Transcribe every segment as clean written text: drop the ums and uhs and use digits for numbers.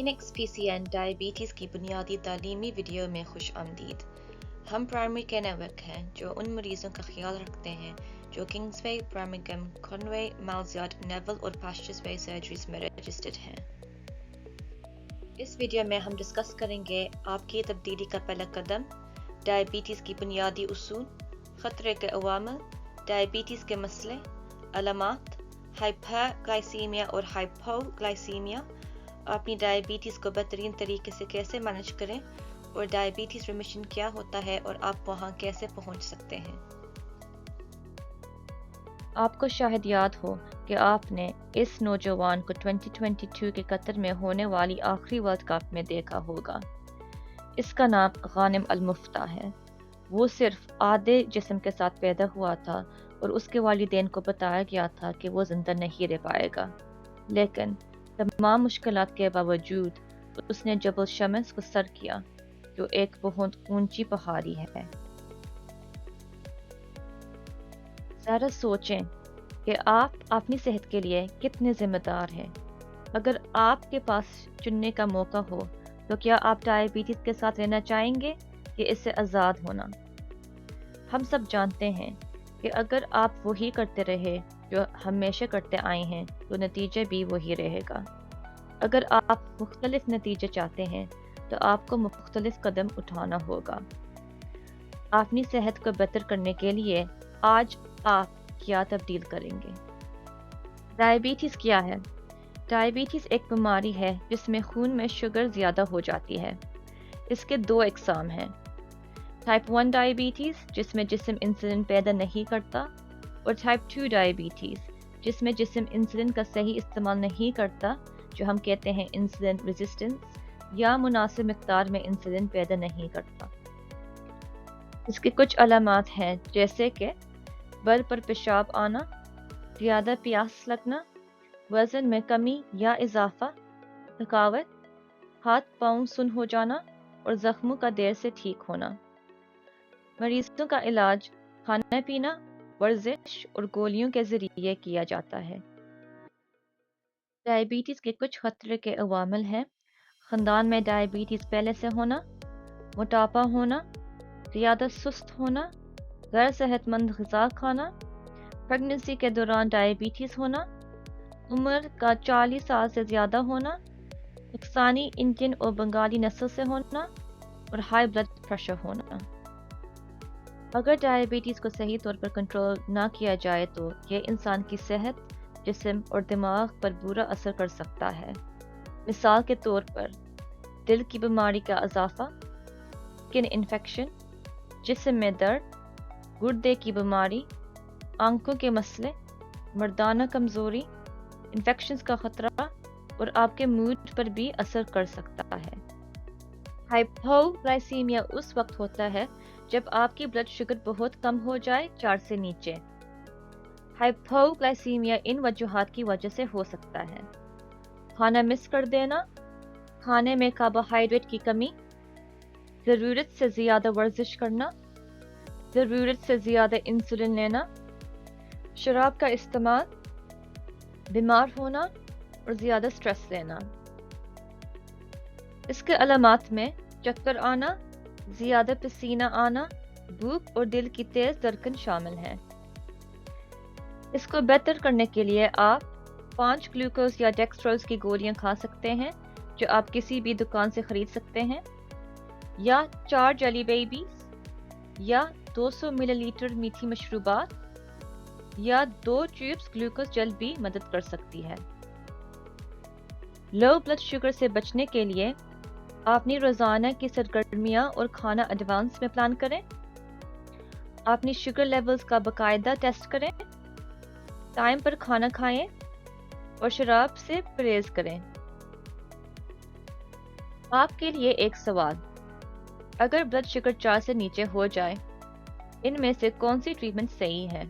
Phoenix PCN diabetes की बुनियादी तालीमी वीडियो में खुश आमदीद। हम प्राइमरी केयर नेटवर्क हैं जो उन मरीज़ों का ख्याल रखते हैं जो किंग्सवे, बर्मिंघम, कॉनवे, मालज़ार्ट, नेवल और पास्चर्स वे सर्जरीज में रजिस्टर्ड हैं। इस वीडियो में हम डिस्कस करेंगे आपकी तब्दीली का पहला कदम, डायबिटीज़ की बुनियादी उसूल, ख़तरे के अवामिल, डायबिटीज़ के मसले, अलामात, हाइपरग्लाइसीमिया और हाइपोग्लाइसीमिया, अपनी डायबिटीज़ को बेहतरीन तरीके से कैसे मैनेज करें और डायबिटीज़ रिमिशन क्या होता है और आप वहाँ कैसे पहुँच सकते हैं। आपको शायद याद हो कि आपने इस नौजवान को 2022 के कतर में होने वाली आखिरी वर्ल्ड कप में देखा होगा। इसका नाम गानिम अल-मुफ्ता है। वो सिर्फ आधे जिस्म के साथ पैदा हुआ था और उसके वालिदैन को बताया गया था कि वो जिंदा नहीं रह पाएगा, लेकिन तमाम मुश्किलात के बावजूद उसने जबल शमस को सर किया, जो एक बहुत ऊंची पहाड़ी है। ज़रा सोचें कि आप अपनी सेहत के लिए कितने जिम्मेदार हैं। अगर आपके पास चुनने का मौका हो तो क्या आप डायबिटीज़ के साथ रहना चाहेंगे कि इससे आज़ाद होना? हम सब जानते हैं कि अगर आप वही करते रहे जो हमेशा करते आए हैं तो नतीजा भी वही रहेगा। अगर आप मुख्तलिफ नतीजे चाहते हैं तो आपको मुख्तलिफ कदम उठाना होगा। अपनी सेहत को बेहतर करने के लिए आज आप क्या तब्दील करेंगे? डायबिटीज़ क्या है? डायबिटीज़ एक बीमारी है जिसमें खून में शुगर ज़्यादा हो जाती है। इसके दो अक़साम हैं, टाइप 1 डायबिटीज़ जिसमें जिस्म इंसुलिन पैदा नहीं करता, और टाइप 2 डायबिटीज़ जिसमें जिस्म इंसुलिन का सही इस्तेमाल नहीं करता, जो हम कहते हैं इंसुलिन रेजिस्टेंस, या मुनासिब मिक़दार में इंसुलिन पैदा नहीं करता। इसके कुछ अलामात हैं जैसे कि बल पर पेशाब आना, ज़्यादा प्यास लगना, वज़न में कमी या इजाफा, थकावट, हाथ पाँव सुन्न हो जाना और ज़ख्मों का देर से ठीक होना। मरीज़ों का इलाज खाना पीना, वर्जिश और गोलियों के ज़रिए किया जाता है। डायबिटीज़ के कुछ खतरे के अवामिल हैं: ख़ानदान में डायबिटीज़ पहले से होना, मोटापा होना, ज़्यादा सुस्त होना, गैर सेहतमंद ग़िज़ा खाना, प्रेगनेंसी के दौरान डायबिटीज़ होना, उम्र का 40 साल से ज़्यादा होना, पाकिस्तानी, इंडियन और बंगाली नस्ल से होना और हाई ब्लड प्रेशर होना। अगर डायबिटीज़ को सही तौर पर कंट्रोल ना किया जाए तो यह इंसान की सेहत, जिस्म और दिमाग पर बुरा असर कर सकता है। मिसाल के तौर पर दिल की बीमारी का इजाफा, स्किन इन्फेक्शन, जिस्म में दर्द, गुर्दे की बीमारी, आंखों के मसले, मर्दाना कमज़ोरी, इन्फेक्शंस का ख़तरा और आपके मूड पर भी असर कर सकता है। हाइपोग्लाइसीमिया उस वक्त होता है जब आपकी ब्लड शुगर बहुत कम हो जाए 4 से नीचे। हाइपोग्लाइसीमिया इन वजूहात की वजह से हो सकता है: खाना मिस कर देना, खाने में कार्बोहाइड्रेट की कमी, ज़रूरत से ज़्यादा वर्जिश करना, ज़रूरत से ज़्यादा इंसुलिन लेना, शराब का इस्तेमाल, बीमार होना और ज़्यादा स्ट्रेस लेना। इसके अलामात में चक्कर आना, ज़्यादा पसीना आना, भूख और दिल की तेज़ धड़कन शामिल हैं। इसको बेहतर करने के लिए आप 5 ग्लूकोज या डेक्सट्रोज की गोलियां खा सकते हैं, जो आप किसी भी दुकान से खरीद सकते हैं, या 4 जेली बेबीज, या 200 मिलीलीटर मीठी मशरूबात, या 2 ट्यूब्स ग्लूकोज जेल भी मदद कर सकती है। लो ब्लड शुगर से बचने के लिए अपनी रोज़ाना की सरगर्मियाँ और खाना एडवांस में प्लान करें। अपनी शुगर लेवल्स का बाकायदा टेस्ट करें, टाइम पर खाना खाएं और शराब से परहेज करें। आपके लिए एक सवाल: अगर ब्लड शुगर 4 से नीचे हो जाए, इनमें से कौन सी ट्रीटमेंट सही है?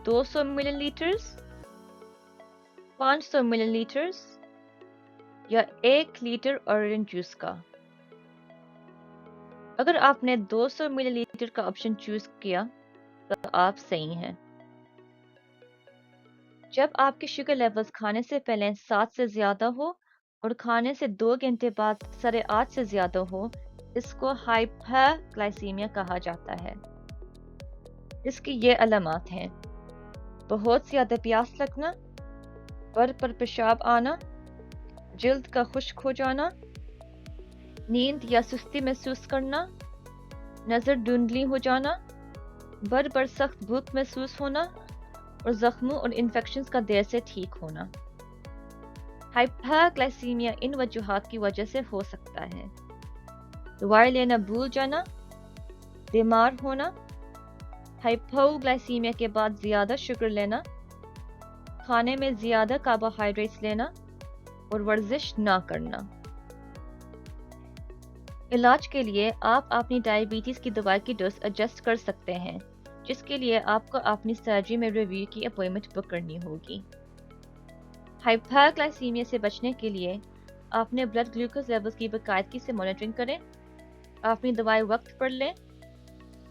200 मिलीलीटर्स, 500 मिलीलीटर्स या 1 लीटर ऑरेंज जूस का? अगर आपने 200 मिलीलीटर का ऑप्शन चूज किया तो आप सही हैं। जब आपके शुगर लेवल्स खाने से पहले 7 से ज़्यादा हो और खाने से 2 घंटे बाद सरे 8 से ज़्यादा हो, इसको हाइपरग्लाइसीमिया कहा जाता है। इसकी ये अलामात हैं: बहुत ज़्यादा प्यास लगना, पर पेशाब आना, जल्द का खुश्क हो जाना, नींद या सुस्ती महसूस करना, नज़र धुंधली हो जाना, बर सख्त भूख महसूस होना और जख्मों और इन्फेक्शंस का देर से ठीक होना। हाइपरग्लाइसीमिया इन वजूहात की वजह से हो सकता है: दवाई लेना भूल जाना, बीमार होना, हाइपोग्लाइसीमिया के बाद ज़्यादा शुगर लेना, खाने में ज़्यादा कार्बोहाइड्रेट्स लेना और वर्जिश ना करना। इलाज के लिए आप अपनी डायबिटीज़ की दवाई की डोज एडजस्ट कर सकते हैं, जिसके लिए आपको अपनी सर्जरी में रिव्यू की अपॉइंटमेंट बुक करनी होगी। हाइपरग्लाइसीमिया से बचने के लिए अपने ब्लड ग्लूकोज लेवल्स की बाकायदगी से मॉनिटरिंग करें, अपनी दवाई वक्त पर लें,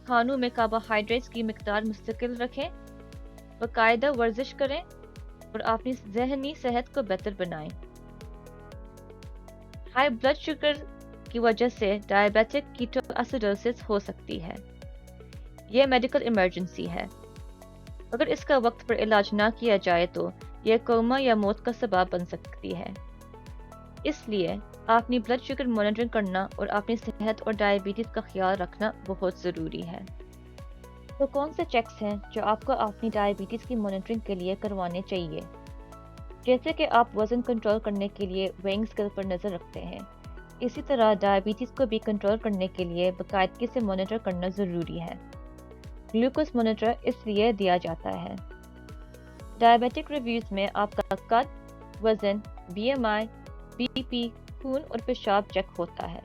खानों में कार्बोहाइड्रेट्स की मिकदार मुस्तकिल रखें, बाकायदा वर्जिश करें और अपनी ज़हनी सेहत को बेहतर बनाएं। हाई ब्लड शुगर की वजह से डायबिटिक कीटोएसिडोसिस हो सकती है। यह मेडिकल इमरजेंसी है। अगर इसका वक्त पर इलाज ना किया जाए तो यह कोमा या मौत का सबब बन सकती है। इसलिए अपनी ब्लड शुगर मॉनिटरिंग करना और अपनी सेहत और डायबिटीज़ का ख्याल रखना बहुत ज़रूरी है। तो कौन से चेक्स हैं जो आपको अपनी डायबिटीज़ की मॉनिटरिंग के लिए करवाने चाहिए? जैसे कि आप वज़न कंट्रोल करने के लिए वेइंग स्केल पर नज़र रखते हैं, इसी तरह डायबिटीज़ को भी कंट्रोल करने के लिए बाकायदगी से मॉनिटर करना ज़रूरी है। ग्लूकोज मॉनिटर इसलिए दिया जाता है। डायबिटिक रिव्यूज़ में आपका कद, वज़न, BMI, BP, खून और पेशाब चेक होता है।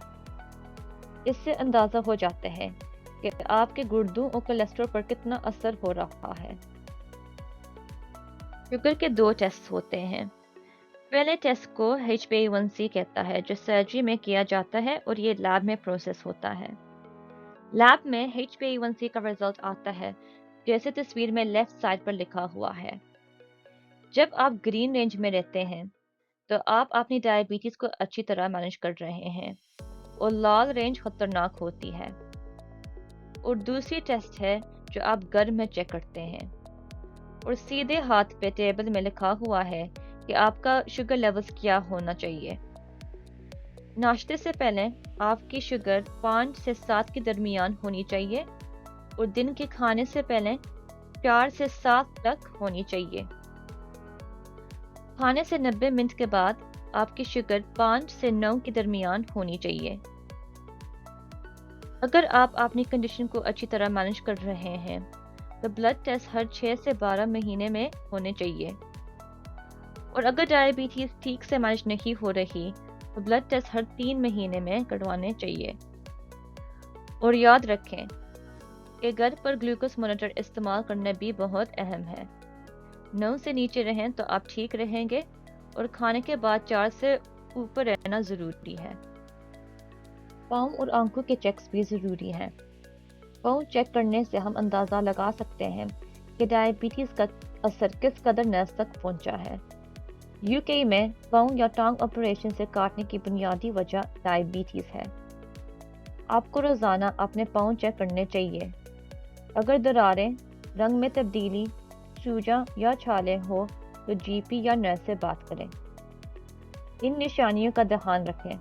इससे अंदाज़ा हो जाता है कि आपके गुर्दों और कोलेस्ट्रॉल पर कितना असर हो रहा है। शुगर के 2 टेस्ट होते हैं। पहले टेस्ट को HbA1c कहता है, जो सर्जरी में किया जाता है और ये लैब में प्रोसेस होता है। लैब में HbA1c का रिजल्ट आता है जैसे तस्वीर में लेफ्ट साइड पर लिखा हुआ है। जब आप ग्रीन रेंज में रहते हैं तो आप अपनी डायबिटीज़ को अच्छी तरह मैनेज कर रहे हैं और लाल रेंज खतरनाक होती है। और दूसरी टेस्ट है जो आप घर में चेक करते हैं और सीधे हाथ पे टेबल में लिखा हुआ है कि आपका शुगर लेवल्स क्या होना चाहिए। नाश्ते से पहले आपकी शुगर 5 से 7 के दरमियान होनी चाहिए और दिन के खाने से पहले 4 से 7 तक होनी चाहिए। खाने से 90 मिनट के बाद आपकी शुगर 5 से 9 के दरमियान होनी चाहिए। अगर आप अपनी कंडीशन को अच्छी तरह मैनेज कर रहे हैं तो ब्लड टेस्ट हर 6 से 12 महीने में होने चाहिए। और अगर डायबिटीज़ ठीक से मैनेज नहीं हो रही तो ब्लड टेस्ट हर 3 महीने में करवाने चाहिए। और याद रखें कि घर पर ग्लूकोज मॉनिटर इस्तेमाल करना भी बहुत अहम है। 9 से नीचे रहें तो आप ठीक रहेंगे और खाने के बाद 4 से ऊपर रहना ज़रूरी है। पाँव और आंखों के चेक्स भी ज़रूरी हैं। पाँव चेक करने से हम अंदाज़ा लगा सकते हैं कि डायबिटीज़ का असर किस कदर नस तक पहुंचा है। UK में पाँव या टांग ऑपरेशन से काटने की बुनियादी वजह डायबिटीज़ है। आपको रोज़ाना अपने पाँव चेक करने चाहिए। अगर दरारें, रंग में तब्दीली, सूजन या छाले हो तो GP या नर्स से बात करें। इन निशानियों का ध्यान रखें: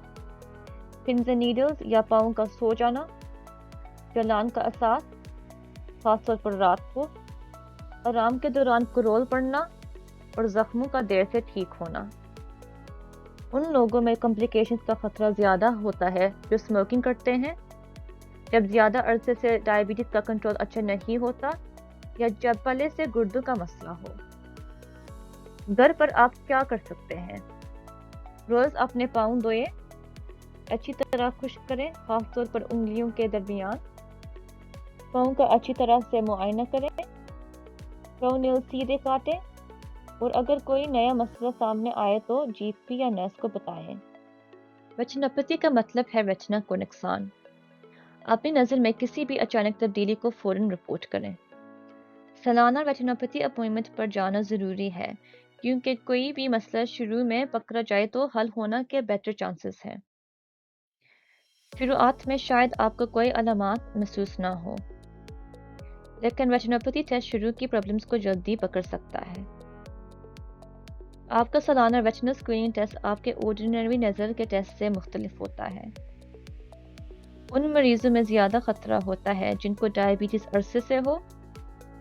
पिन्स एंड नीडल्स या पाँव का सो जाना, जलान का एहसास, खासतौर पर रात को, आराम के दौरान कुरोल पड़ना और जख्मों का देर से ठीक होना। उन लोगों में कॉम्प्लिकेशंस का खतरा ज़्यादा होता है जो स्मोकिंग करते हैं, जब ज़्यादा अरसे से डायबिटीज़ का कंट्रोल अच्छा नहीं होता या जब पहले से गुर्दों का मसला हो। घर पर आप क्या कर सकते हैं? रोज़ अपने पाँव धोएं, अच्छी तरह खुश्क करें, खासतौर पर उंगलियों के दरमियान। पाँव का अच्छी तरह से मुआयना करें, टो नेल सीधे काटें और अगर कोई नया मसला सामने आए तो GP या नर्स को बताएं। रेटिनोपैथी का मतलब है रेटिना को नुकसान। अपनी नज़र में किसी भी अचानक तब्दीली को फ़ौरन रिपोर्ट करें। सालाना रेटिनोपैथी अपॉइंटमेंट पर जाना ज़रूरी है کیونکہ کوئی بھی مسئلہ شروع میں پکڑا جائے تو حل ہونا کے بیٹر چانسز ہیں۔ شروعات میں شاید آپ کو کوئی علامات محسوس نہ ہو، لیکن ریٹینوپیتھی ٹیسٹ شروع کی پرابلمس کو جلدی پکڑ سکتا ہے۔ آپ کا سالانہ ریٹینل اسکریننگ ٹیسٹ آپ کے آرڈینری نظر کے ٹیسٹ سے مختلف ہوتا ہے۔ ان مریضوں میں زیادہ خطرہ ہوتا ہے جن کو ڈائبٹیز عرصے سے ہو،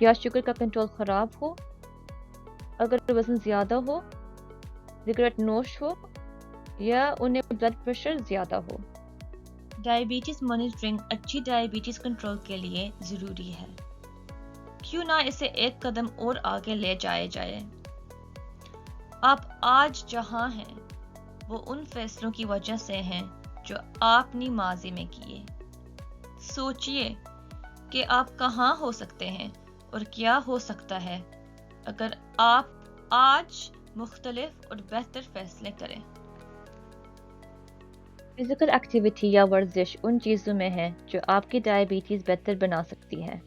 یا شوگر کا کنٹرول خراب ہو، اگر وزن زیادہ ہو، سگریٹ نوش ہو، یا انہیں بلڈ پریشر زیادہ ہو۔ ڈائبٹیز مانیٹرنگ اچھی ڈائبٹیز کنٹرول کے لیے ضروری ہے۔ کیوں نہ اسے ایک قدم اور آگے لے جائے جائے۔ آپ آج جہاں ہیں وہ ان فیصلوں کی وجہ سے ہیں جو آپ نے ماضی میں کیے۔ سوچئے کہ آپ کہاں ہو سکتے ہیں اور کیا ہو سکتا ہے اگر آپ آج مختلف اور بہتر فیصلے کریں۔ فزیکل ایکٹیویٹی یا ورزش ان چیزوں میں ہے جو آپ کی ڈائبٹیز بہتر بنا سکتی ہے۔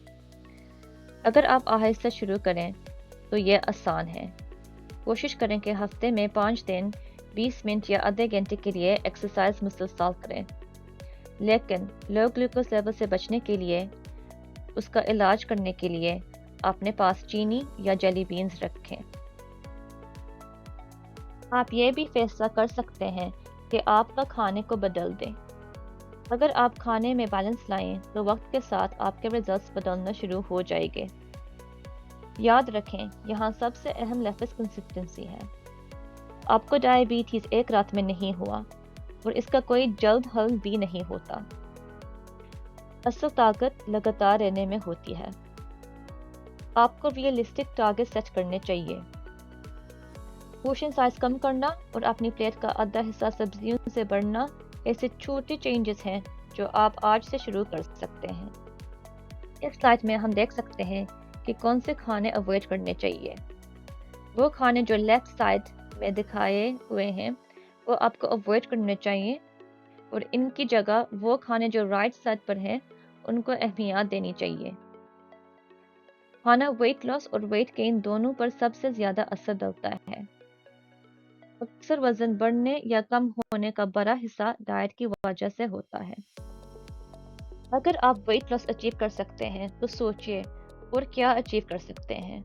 اگر آپ آہستہ شروع کریں تو یہ آسان ہے۔ کوشش کریں کہ ہفتے میں 5 دن 20 منٹ یا آدھے گھنٹے کے لیے ایکسرسائز مسلسل کریں، لیکن لو گلوکوز لیول سے بچنے کے لیے اس کا علاج کرنے کے لیے اپنے پاس چینی یا جیلی بینز رکھیں۔ آپ یہ بھی فیصلہ کر سکتے ہیں کہ آپ کا کھانے کو بدل دیں۔ اگر آپ کھانے میں بیلنس لائیں تو وقت کے ساتھ آپ کے ریزلٹس بدلنا شروع ہو جائیں گے۔ یاد رکھیں، یہاں سب سے اہم لفظ کنسسٹنسی ہے۔ آپ کو ڈائبٹیز ایک رات میں نہیں ہوا اور اس کا کوئی جلد حل بھی نہیں ہوتا۔ اصل طاقت لگاتار رہنے میں ہوتی ہے۔ آپ کو ریئلسٹک ٹارگٹ سیٹ کرنے چاہیے۔ پورشن سائز کم کرنا اور اپنی پلیٹ کا آدھا حصہ سبزیوں سے بھرنا ایسے چھوٹے چینجز ہیں جو آپ آج سے شروع کر سکتے ہیں۔ اس سلائڈ میں ہم دیکھ سکتے ہیں کہ کون سے کھانے اوائڈ کرنے چاہیے۔ وہ کھانے جو لیفٹ سائڈ میں دکھائے ہوئے ہیں وہ آپ کو اوائڈ کرنے چاہیے، اور ان کی جگہ وہ کھانے جو رائٹ سائڈ پر ہیں ان کو اہمیت دینی چاہیے۔ کھانا ویٹ لاس اور ویٹ گین دونوں پر سب سے زیادہ اثر ڈالتا ہے۔ اکثر وزن بڑھنے یا کم ہونے کا بڑا حصہ ڈائٹ کی وجہ سے ہوتا ہے۔ اگر آپ ویٹ لاس اچیو کر سکتے ہیں تو سوچئے اور کیا اچیو کر سکتے ہیں۔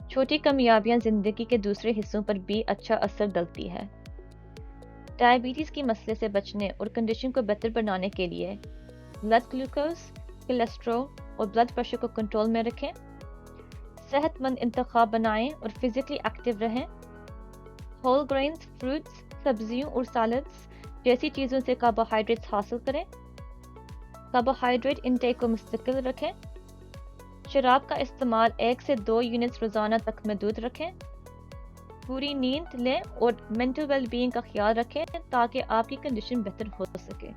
چھوٹی کامیابیاں زندگی کے دوسرے حصوں پر بھی اچھا اثر ڈالتی ہے۔ ڈائبٹیز کی مسئلے سے بچنے اور کنڈیشن کو بہتر بنانے کے لیے بلڈ گلوکوز، کولیسٹرول اور بلڈ پریشر کو کنٹرول میں رکھیں، صحت مند انتخاب بنائیں اور فزیکلی ایکٹیو رہیں، ہول گرینز، فروٹس، سبزیوں اور سیلڈز جیسی چیزوں سے کاربوہائیڈریٹس حاصل کریں، کاربوہائیڈریٹ انٹیک کو مستقل رکھیں، شراب کا استعمال 1 سے 2 یونٹس روزانہ تک محدود رکھیں، پوری نیند لیں اور مینٹل ویل بینگ کا خیال رکھیں تاکہ آپ کی کنڈیشن بہتر ہو سکے۔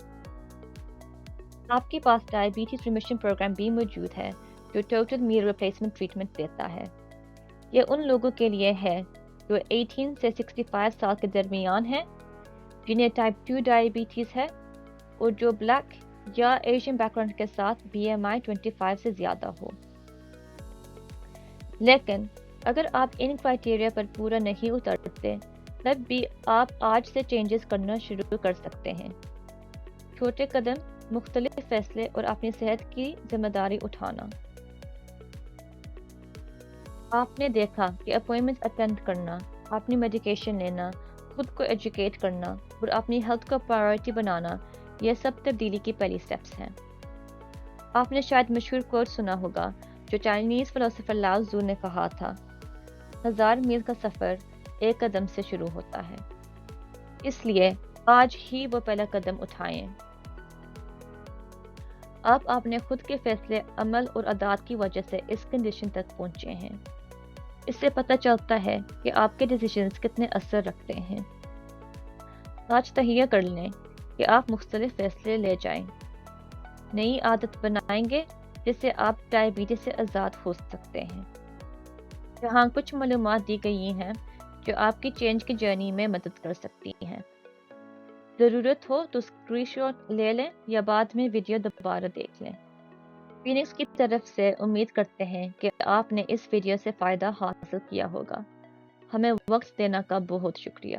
آپ کے پاس ڈائبٹیز ریمیشن پروگرام بھی موجود ہے جو ٹوٹل میل ریپلیسمنٹ ٹریٹمنٹ دیتا ہے۔ یہ ان لوگوں کے لیے ہے جو 18 سے 65 سال کے درمیان ہیں، جنہیں ٹائپ 2 ڈائبٹیز ہے، اور جو بلیک یا ایشین بیک گراؤنڈ کے ساتھ BMI 25 سے زیادہ ہو۔ لیکن اگر آپ ان کرائٹیریا پر پورا نہیں اترتے تب بھی آپ آج سے چینجز کرنا شروع کر سکتے ہیں۔ چھوٹے قدم، مختلف فیصلے اور اپنی صحت کی ذمہ داری اٹھانا۔ آپ نے دیکھا کہ اپوائنٹمنٹ اٹینڈ کرنا، اپنی میڈیکیشن لینا، خود کو ایجوکیٹ کرنا اور اپنی ہیلتھ کو پرائیورٹی بنانا، یہ سب تبدیلی کی پہلی سٹیپس ہیں۔ آپ نے شاید مشہور کوٹ سنا ہوگا جو چائنیز فلسفر لاؤ زو نے کہا تھا، 1000 میل کا سفر ایک قدم سے شروع ہوتا ہے۔ اس لیے آج ہی وہ پہلا قدم اٹھائیں۔ آپ اپنے خود کے فیصلے، عمل اور عادات کی وجہ سے اس کنڈیشن تک پہنچے ہیں۔ اس سے پتہ چلتا ہے کہ آپ کے ڈیسیژنز کتنے اثر رکھتے ہیں۔ آج تہیہ کر لیں کہ آپ مختلف فیصلے لے جائیں، نئی عادت بنائیں گے جس سے آپ ڈائبٹیز سے آزاد ہو سکتے ہیں۔ یہاں کچھ معلومات دی گئی ہیں جو آپ کی چینج کی جرنی میں مدد کر سکتی ہیں۔ ضرورت ہو تو اسکرین شاٹ لے لیں یا بعد میں ویڈیو دوبارہ دیکھ لیں۔ فینکس کی طرف سے امید کرتے ہیں کہ آپ نے اس ویڈیو سے فائدہ حاصل کیا ہوگا۔ ہمیں وقت دینا کا بہت شکریہ۔